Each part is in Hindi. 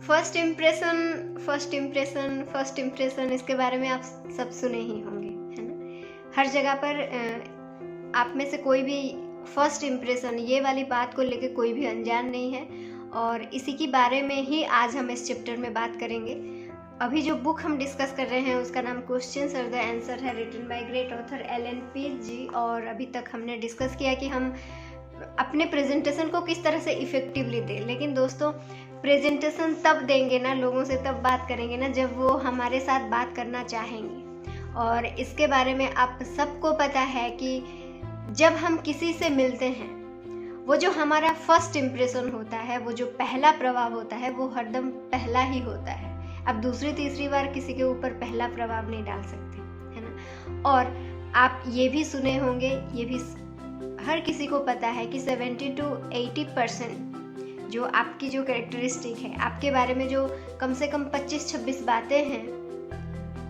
फर्स्ट इम्प्रेशन इसके बारे में आप सब सुने ही होंगे, है ना। हर जगह पर आप में से कोई भी फर्स्ट इम्प्रेशन ये वाली बात को लेके कोई भी अनजान नहीं है, और इसी के बारे में ही आज हम इस चैप्टर में बात करेंगे। अभी जो बुक हम डिस्कस कर रहे हैं उसका नाम क्वेश्चंस और द आंसर है, written by great author Allan Pease ji. और अभी तक हमने डिस्कस किया कि हम अपने प्रेजेंटेशन को किस तरह से इफेक्टिवली दें। लेकिन दोस्तों, प्रेजेंटेशन तब देंगे ना, लोगों से तब बात करेंगे ना जब वो हमारे साथ बात करना चाहेंगे। और इसके बारे में आप सबको पता है कि जब हम किसी से मिलते हैं, वो जो हमारा फर्स्ट इम्प्रेशन होता है, वो जो पहला प्रभाव होता है, वो हरदम पहला ही होता है। अब दूसरी तीसरी बार किसी के ऊपर पहला प्रभाव नहीं डाल सकते, है ना। और आप ये भी सुने होंगे, ये भी हर किसी को पता है कि 70 to 80% जो आपकी जो कैरेक्टरिस्टिक है, आपके बारे में जो कम से कम 25-26 बातें हैं,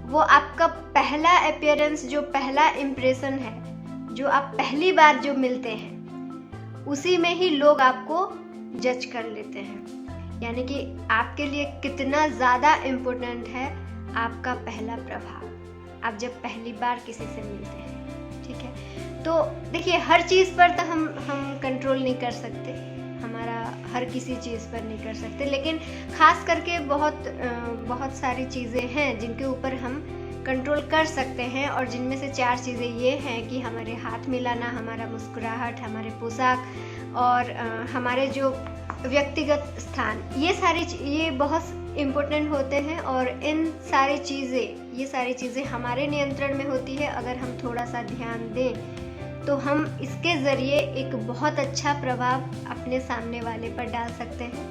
वो आपका पहला अपीयरेंस, जो पहला इम्प्रेशन है, जो आप पहली बार जो मिलते हैं, उसी में ही लोग आपको जज कर लेते हैं। यानी कि आपके लिए कितना ज़्यादा इम्पोर्टेंट है आपका पहला प्रभाव, आप जब पहली बार किसी से मिलते हैं, ठीक है। तो देखिए, हर चीज़ पर तो हम कंट्रोल नहीं कर सकते, हमारा हर किसी चीज़ पर नहीं कर सकते, लेकिन ख़ास करके बहुत सारी चीज़ें हैं जिनके ऊपर हम कंट्रोल कर सकते हैं। और जिनमें से 4 चीज़ें ये हैं कि हमारे हाथ मिलाना, हमारा मुस्कुराहट, हमारे पोशाक और हमारे जो व्यक्तिगत स्थान, ये बहुत इम्पोर्टेंट होते हैं। और ये सारी चीज़ें हमारे नियंत्रण में होती है। अगर हम थोड़ा सा ध्यान दें तो हम इसके ज़रिए एक बहुत अच्छा प्रभाव अपने सामने वाले पर डाल सकते हैं।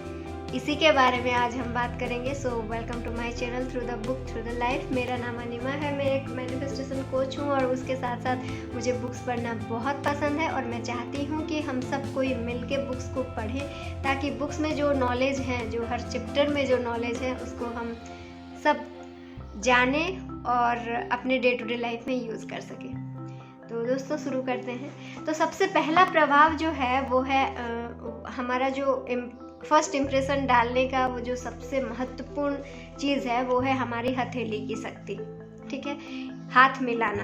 इसी के बारे में आज हम बात करेंगे। So welcome to my channel through the book through the life. मेरा नाम अनिमा है, मैं एक मैनिफेस्टेशन कोच हूँ और उसके साथ साथ मुझे बुक्स पढ़ना बहुत पसंद है। और मैं चाहती हूँ कि हम सब कोई मिल के बुक्स को पढ़ें, ताकि बुक्स में जो नॉलेज है, जो हर चैप्टर में जो नॉलेज है, उसको हम सब जानें और अपने डे टू डे लाइफ में यूज़ कर सकें। तो दोस्तों, शुरू करते हैं। तो सबसे पहला प्रभाव जो है वो है हमारा जो फर्स्ट इम्प्रेशन डालने का वो जो सबसे महत्वपूर्ण चीज़ है, वो है हमारी हथेली की शक्ति, ठीक है। हाथ मिलाना,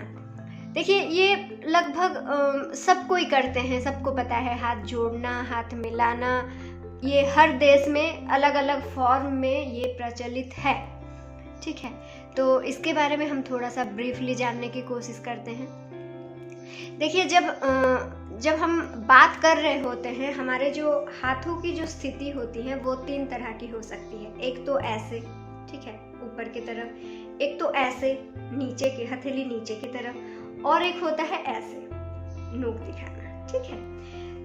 देखिए ये लगभग सब कोई करते हैं, सबको पता है। हाथ जोड़ना, हाथ मिलाना, ये हर देश में अलग अलग फॉर्म में ये प्रचलित है, ठीक है। तो इसके बारे में हम थोड़ा सा ब्रीफली जानने की कोशिश करते हैं। देखिए, जब हम बात कर रहे होते हैं, हमारे जो हाथों की जो स्थिति होती है वो 3 तरह की हो सकती है। एक तो ऐसे, ठीक है, ऊपर की तरफ, एक तो ऐसे नीचे की, हथेली नीचे की तरफ, और एक होता है ऐसे, नोक दिखाना, ठीक है।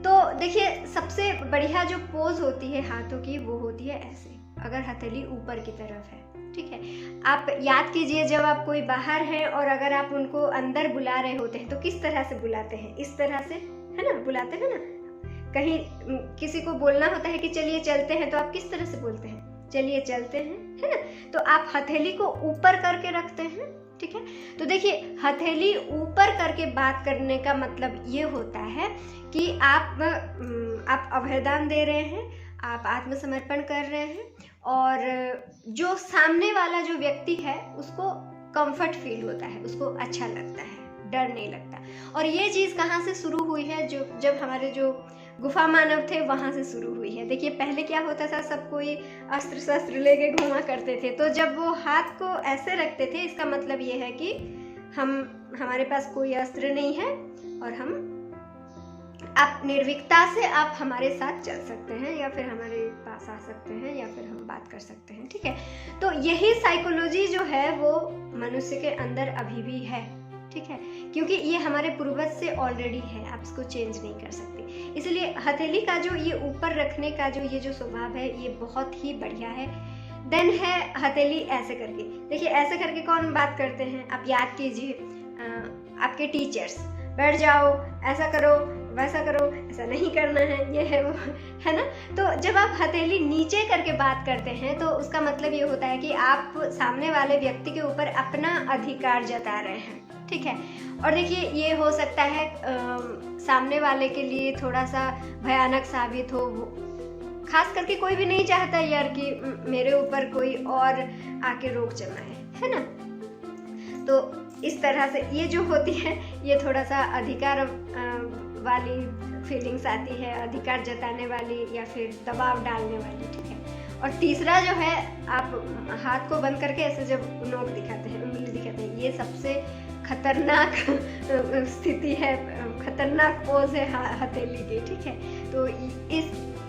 तो देखिए, सबसे बढ़िया जो पोज होती है हाथों की वो होती है ऐसे, अगर हथेली ऊपर की तरफ है, ठीक है। आप याद कीजिए, जब आप कोई बाहर है और अगर आप उनको अंदर बुला रहे होते हैं तो किस तरह से बुलाते हैं? इस तरह से, है ना, बुलाते हैं ना। कहीं किसी को बोलना होता है कि चलिए चलते हैं, तो आप किस तरह से बोलते हैं? चलिए चलते हैं, है ना। तो आप हथेली को ऊपर करके रखते हैं, ठीक है। तो देखिए, हथेली ऊपर करके बात करने का मतलब ये होता है कि आप अभयदान दे रहे हैं, आप आत्मसमर्पण कर रहे हैं, और जो सामने वाला जो व्यक्ति है उसको कंफर्ट फील होता है, उसको अच्छा लगता है, डर नहीं लगता। और ये चीज़ कहाँ से शुरू हुई है? जब हमारे जो गुफा मानव थे वहाँ से शुरू हुई है। देखिए, पहले क्या होता था, सब कोई अस्त्र शस्त्र लेके घूमा करते थे। तो जब वो हाथ को ऐसे रखते थे, इसका मतलब ये है कि हमारे पास कोई अस्त्र नहीं है और आप निर्भीकता से आप हमारे साथ चल सकते हैं, या फिर हमारे पास आ सकते हैं, या फिर हम बात कर सकते हैं, ठीक है। तो यही साइकोलॉजी जो है वो मनुष्य के अंदर अभी भी है, ठीक है, क्योंकि ये हमारे पूर्वज से ऑलरेडी है, आप इसको चेंज नहीं कर सकते। इसलिए हथेली का जो ये ऊपर रखने का ये जो स्वभाव है, ये बहुत ही बढ़िया है। देन है हथेली ऐसे करके। देखिए, ऐसे करके कौन बात करते हैं? आप याद कीजिए, आपके टीचर्स, बैठ जाओ, ऐसा करो, वैसा करो, ऐसा नहीं करना है, ये है वो, है ना। तो जब आप हथेली नीचे करके बात करते हैं तो उसका मतलब ये होता है कि आप सामने वाले व्यक्ति के ऊपर अपना अधिकार जता रहे हैं, ठीक है। और देखिए, ये हो सकता है सामने वाले के लिए थोड़ा सा भयानक साबित हो, खास करके कोई भी नहीं चाहता यार कि मेरे ऊपर कोई और आके रोक जमाए, है ना। तो इस तरह से ये जो होती है, ये थोड़ा सा अधिकार वाली फीलिंग्स आती है, अधिकार जताने वाली या फिर दबाव डालने वाली, ठीक है। और तीसरा जो है, आप हाथ को बंद करके ऐसे जब नोक दिखाते हैं, उंगली दिखाते हैं, ये सबसे खतरनाक स्थिति है, खतरनाक पोज है हथेली की, ठीक है। तो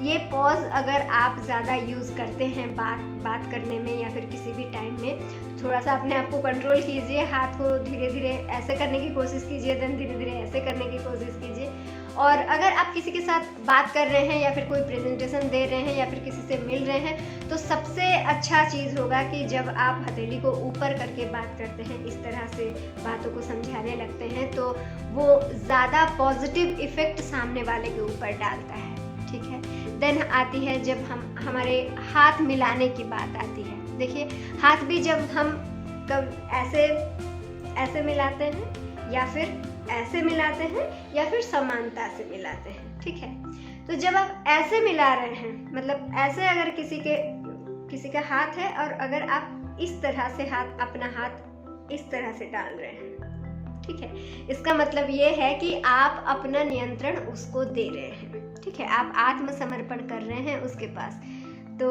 ये पॉज अगर आप ज़्यादा यूज़ करते हैं बात करने में या फिर किसी भी टाइम में, थोड़ा सा अपने आप को कंट्रोल कीजिए, हाथ को धीरे धीरे ऐसे करने की कोशिश कीजिए, देन धीरे धीरे ऐसे करने की कोशिश कीजिए। और अगर आप किसी के साथ बात कर रहे हैं या फिर कोई प्रेजेंटेशन दे रहे हैं या फिर किसी से मिल रहे हैं, तो सबसे अच्छा चीज़ होगा कि जब आप हथेली को ऊपर करके बात करते हैं, इस तरह से बातों को समझाने लगते हैं, तो वो ज़्यादा पॉजिटिव इफ़ेक्ट सामने वाले के ऊपर डालता है, ठीक है। देन आती है जब हमारे हाथ मिलाने की बात आती है। देखिए, हाथ भी जब हम कब ऐसे मिलाते हैं या फिर ऐसे मिलाते हैं या फिर समानता से मिलाते हैं, ठीक है। तो जब आप ऐसे मिला रहे हैं, मतलब ऐसे अगर किसी का हाथ है और अगर आप इस तरह से अपना हाथ इस तरह से डाल रहे हैं, ठीक है, इसका मतलब ये है कि आप अपना नियंत्रण उसको दे रहे हैं, ठीक है। आप आत्मसमर्पण कर रहे हैं उसके पास। तो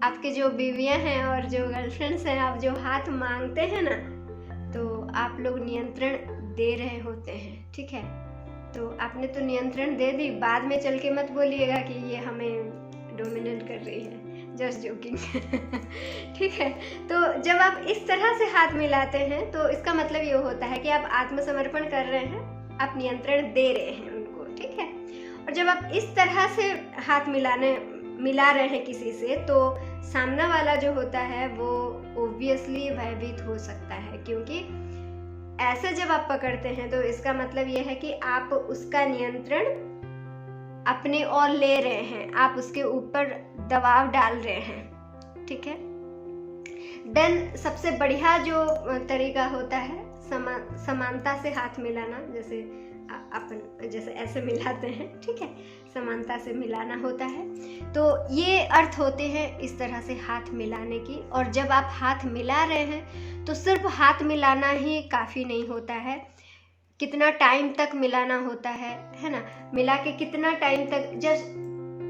आपके जो बीवियां हैं और जो गर्लफ्रेंड्स हैं, आप जो हाथ मांगते हैं ना, तो आप लोग नियंत्रण दे रहे होते हैं, ठीक है। तो आपने तो नियंत्रण दे दी, बाद में चल के मत बोलिएगा कि ये हमें डोमिनेट कर रही है, जस्ट जोकिंग ठीक है। तो जब आप इस तरह से हाथ मिलाते हैं, तो इसका मतलब ये होता है कि आप आत्मसमर्पण कर रहे हैं, आप नियंत्रण दे रहे हैं उनको, ठीक है। और जब आप इस तरह से हाथ मिला रहे हैं किसी से, तो सामना वाला जो होता है वो ऑब्वियसली भयभीत हो सकता है, क्योंकि ऐसे जब आप पकड़ते हैं तो इसका मतलब यह है कि आप उसका नियंत्रण अपने ओर ले रहे हैं, आप उसके ऊपर दबाव डाल रहे हैं, ठीक है। देन सबसे बढ़िया जो तरीका होता है समानता से हाथ मिलाना, जैसे ऐसे मिलाते हैं, ठीक है, समानता से मिलाना होता है। तो ये अर्थ होते हैं इस तरह से हाथ मिलाने की। और जब आप हाथ मिला रहे हैं तो सिर्फ हाथ मिलाना ही काफ़ी नहीं होता है, कितना टाइम तक मिलाना होता है ना। मिला के कितना टाइम तक, जस्ट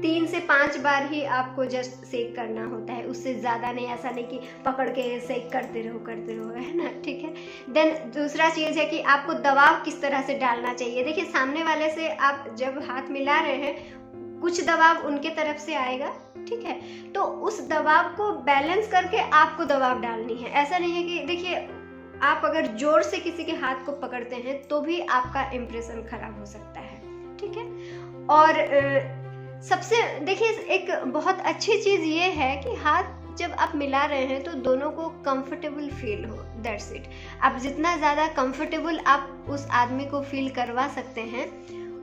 3 से 5 बार ही आपको जस्ट सेक करना होता है, उससे ज़्यादा नहीं। ऐसा नहीं कि पकड़ के सेक करते रहो, है ना, ठीक है। देन दूसरा चीज़ है कि आपको दबाव किस तरह से डालना चाहिए। देखिए, सामने वाले से आप जब हाथ मिला रहे हैं, कुछ दबाव उनके तरफ से आएगा, ठीक है, तो उस दबाव को बैलेंस करके आपको दबाव डालनी है। ऐसा नहीं है कि देखिए, आप अगर जोर से किसी के हाथ को पकड़ते हैं तो भी आपका इम्प्रेशन खराब हो सकता है, ठीक है। और सबसे देखिए, एक बहुत अच्छी चीज़ ये है कि हाथ जब आप मिला रहे हैं तो दोनों को कंफर्टेबल फील हो, दैट्स इट। आप जितना ज़्यादा कंफर्टेबल आप उस आदमी को फील करवा सकते हैं,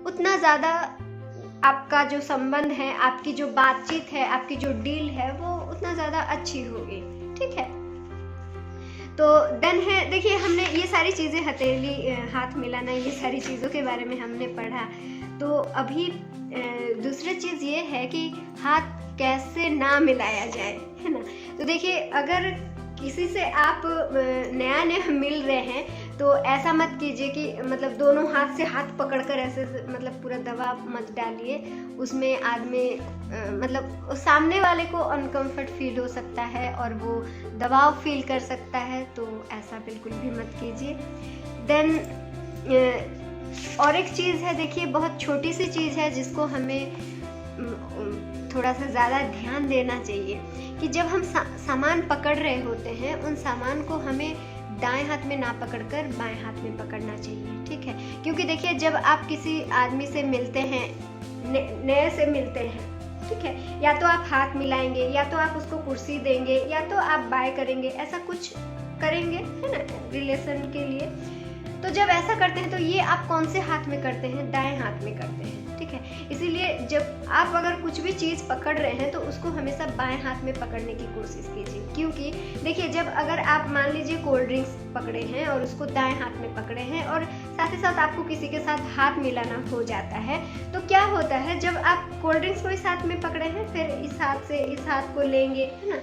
उतना ज़्यादा आपका जो संबंध है, आपकी जो बातचीत है, आपकी जो डील है, वो उतना ज़्यादा अच्छी होगी, ठीक है। तो देन है, देखिए, हमने ये सारी चीज़ें, हथेली, हाथ मिलाना, ये सारी चीज़ों के बारे में हमने पढ़ा। तो अभी दूसरी चीज़ ये है कि हाथ कैसे ना मिलाया जाए, है ना। तो देखिए, अगर किसी से आप नया मिल रहे हैं तो ऐसा मत कीजिए कि मतलब दोनों हाथ से हाथ पकड़कर ऐसे मतलब पूरा दबाव मत डालिए। उसमें आदमी मतलब सामने वाले को अनकंफर्ट फील हो सकता है और वो दबाव फील कर सकता है, तो ऐसा बिल्कुल भी मत कीजिए। देन और एक चीज़ है, देखिए, बहुत छोटी सी चीज़ है जिसको हमें थोड़ा सा ज़्यादा ध्यान देना चाहिए कि जब हम सामान पकड़ रहे होते हैं, उन सामान को हमें दाएं हाथ में ना पकड़कर बाएं हाथ में पकड़ना चाहिए, ठीक है। क्योंकि देखिए, जब आप किसी आदमी से मिलते हैं, नए से मिलते हैं, ठीक है, या तो आप हाथ मिलाएंगे, या तो आप उसको कुर्सी देंगे, या तो आप बाय करेंगे, ऐसा कुछ करेंगे, है ना, रिलेशन के लिए। तो जब ऐसा करते हैं तो ये आप कौन से हाथ में करते हैं? दाएं हाथ में करते हैं, ठीक है। इसीलिए जब आप अगर कुछ भी चीज़ पकड़ रहे हैं तो उसको हमेशा बाएं हाथ में पकड़ने की कोशिश कीजिए। क्योंकि देखिए, जब अगर आप मान लीजिए कोल्ड ड्रिंक्स पकड़े हैं और उसको दाएं हाथ में पकड़े हैं और साथ ही साथ आपको किसी के साथ हाथ मिलाना हो जाता है। तो क्या होता है, जब आप कोल्ड ड्रिंक्स को इस हाथ में पकड़े हैं, फिर इस हाथ से इस हाथ को लेंगे, है ना,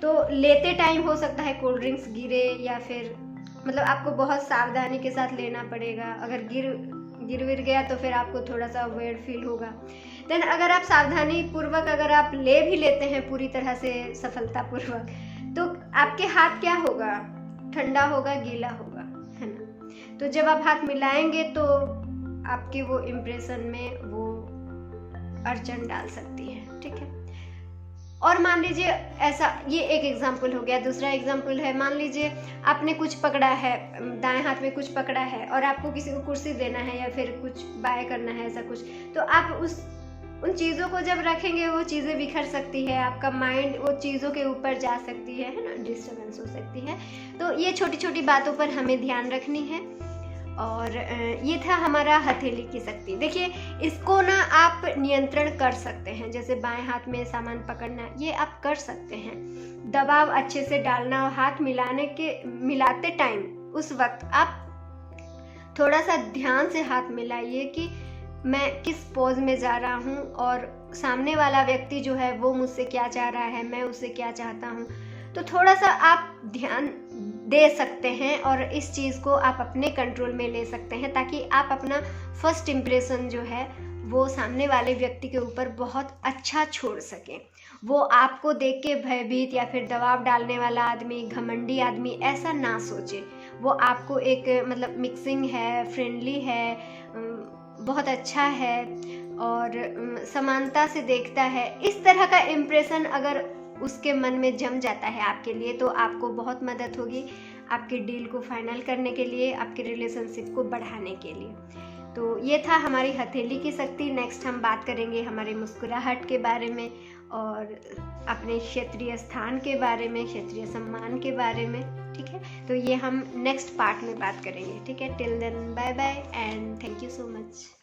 तो लेते टाइम हो सकता है कोल्ड ड्रिंक्स गिरे, या फिर मतलब आपको बहुत सावधानी के साथ लेना पड़ेगा। अगर गिर विर गया तो फिर आपको थोड़ा सा वेट फील होगा। देन अगर आप सावधानी पूर्वक अगर आप ले भी लेते हैं पूरी तरह से सफलतापूर्वक, तो आपके हाथ क्या होगा, ठंडा होगा, गीला होगा, है ना। तो जब आप हाथ मिलाएंगे तो आपके वो इम्प्रेशन में वो अड़चन डाल सकती है, ठीक है। और मान लीजिए ऐसा, ये एक एग्जाम्पल हो गया। दूसरा एग्जाम्पल है, मान लीजिए आपने कुछ पकड़ा है, दाएं हाथ में कुछ पकड़ा है और आपको किसी को कुर्सी देना है या फिर कुछ बाय करना है, ऐसा कुछ, तो आप उन चीज़ों को जब रखेंगे वो चीज़ें बिखर सकती है, आपका माइंड वो चीज़ों के ऊपर जा सकती है ना, डिस्टर्बेंस हो सकती है। तो ये छोटी छोटी बातों पर हमें ध्यान रखनी है। और ये था हमारा हथेली की शक्ति। देखिए, इसको ना आप नियंत्रण कर सकते हैं, जैसे बाएं हाथ में सामान पकड़ना, ये आप कर सकते हैं। दबाव अच्छे से डालना और हाथ मिलाते टाइम उस वक्त आप थोड़ा सा ध्यान से हाथ मिलाइए कि मैं किस पोज में जा रहा हूँ और सामने वाला व्यक्ति जो है वो मुझसे क्या चाह रहा है, मैं उससे क्या चाहता हूँ। तो थोड़ा सा आप ध्यान दे सकते हैं और इस चीज़ को आप अपने कंट्रोल में ले सकते हैं, ताकि आप अपना फर्स्ट इम्प्रेशन जो है वो सामने वाले व्यक्ति के ऊपर बहुत अच्छा छोड़ सकें। वो आपको देख के भयभीत या फिर दबाव डालने वाला आदमी, घमंडी आदमी ऐसा ना सोचे। वो आपको एक मतलब मिक्सिंग है, फ्रेंडली है, बहुत अच्छा है और समानता से देखता है, इस तरह का इम्प्रेशन अगर उसके मन में जम जाता है आपके लिए, तो आपको बहुत मदद होगी आपके डील को फाइनल करने के लिए, आपके रिलेशनशिप को बढ़ाने के लिए। तो ये था हमारी हथेली की शक्ति। नेक्स्ट हम बात करेंगे हमारे मुस्कुराहट के बारे में और अपने क्षेत्रीय स्थान के बारे में, क्षेत्रीय सम्मान के बारे में, ठीक है। तो ये हम नेक्स्ट पार्ट में बात करेंगे, ठीक है। Till then bye bye and thank you so much.